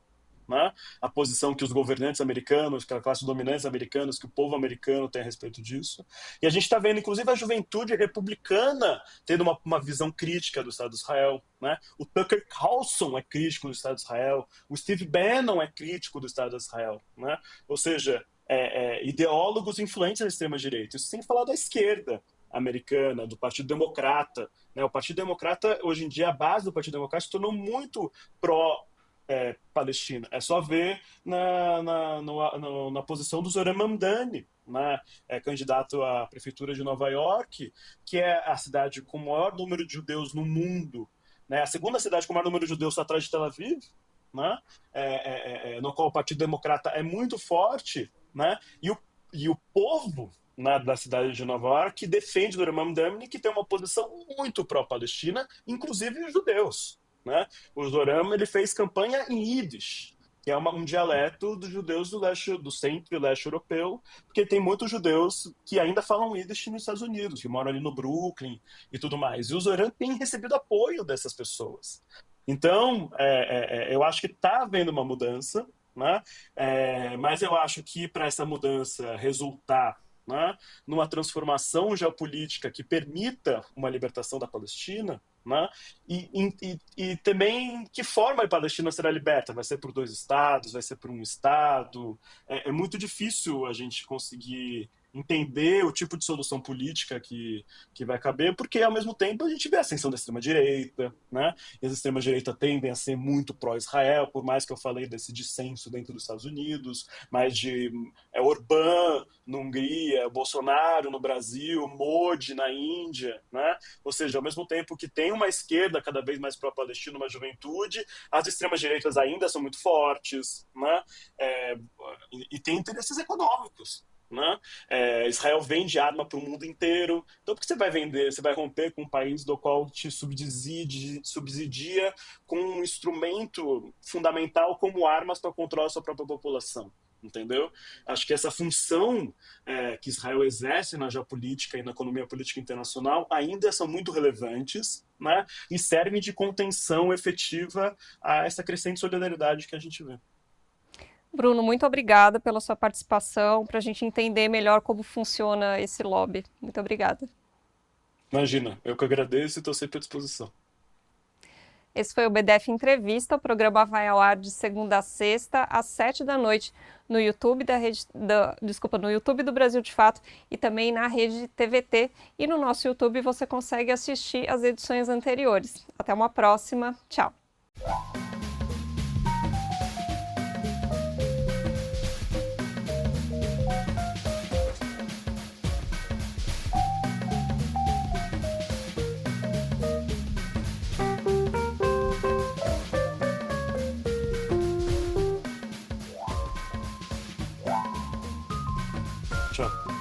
Né? A posição que os governantes americanos, que a classe dominante americanos, que o povo americano tem a respeito disso. E a gente está vendo, inclusive, a juventude republicana tendo uma visão crítica do Estado de Israel. Né? O Tucker Carlson é crítico do Estado de Israel, o Steve Bannon é crítico do Estado de Israel. Né? Ou seja, ideólogos influentes da extrema-direita. Isso sem falar da esquerda americana, do Partido Democrata. Né? O Partido Democrata, hoje em dia, a base do Partido Democrata se tornou muito Palestina. É só ver na posição do Zoran Mamdani, né? Candidato à prefeitura de Nova York, que é a cidade com o maior número de judeus no mundo, né? A segunda cidade com o maior número de judeus atrás de Tel Aviv, né? No qual o Partido Democrata é muito forte, né? E o povo, né, da cidade de Nova York defende Zoran Mamdani, que tem uma posição muito pró-palestina, inclusive os judeus. Né? O Zoram ele fez campanha em Yiddish, que é um dialeto dos judeus do centro e leste europeu, porque tem muitos judeus que ainda falam Yiddish nos Estados Unidos, que moram ali no Brooklyn e tudo mais. E o Zoram tem recebido apoio dessas pessoas. Então, eu acho que está havendo uma mudança, né? Mas eu acho que para essa mudança resultar, né, numa transformação geopolítica que permita uma libertação da Palestina, Né? E também que forma a Palestina será liberta? Vai ser por dois estados? Vai ser por um estado? É muito difícil a gente conseguir entender o tipo de solução política que vai caber, porque ao mesmo tempo a gente vê a ascensão da extrema-direita, né? E as extrema-direita tendem a ser muito pró-Israel, por mais que eu falei desse dissenso dentro dos Estados Unidos, mas de Orbán na Hungria, Bolsonaro no Brasil, Modi na Índia, né? Ou seja, ao mesmo tempo que tem uma esquerda cada vez mais pró-Palestina, uma juventude, as extremas-direitas ainda são muito fortes, né? E tem interesses econômicos. Né? Israel vende arma para o mundo inteiro. Então, por que você vai vender? Você vai romper com um país do qual te subsidia com um instrumento fundamental como armas para controlar a sua própria população. Entendeu? Acho que essa função que Israel exerce na geopolítica e na economia política internacional ainda são muito relevantes, né? E servem de contenção efetiva a essa crescente solidariedade que a gente vê. Bruno, muito obrigada pela sua participação, para a gente entender melhor como funciona esse lobby. Muito obrigada. Imagina, eu que agradeço e estou sempre à disposição. Esse foi o BDF Entrevista. O programa vai ao ar de segunda a sexta, às 7 da noite, no YouTube no YouTube do Brasil de Fato e também na rede TVT. E no nosso YouTube você consegue assistir as edições anteriores. Até uma próxima. Tchau. Tchau.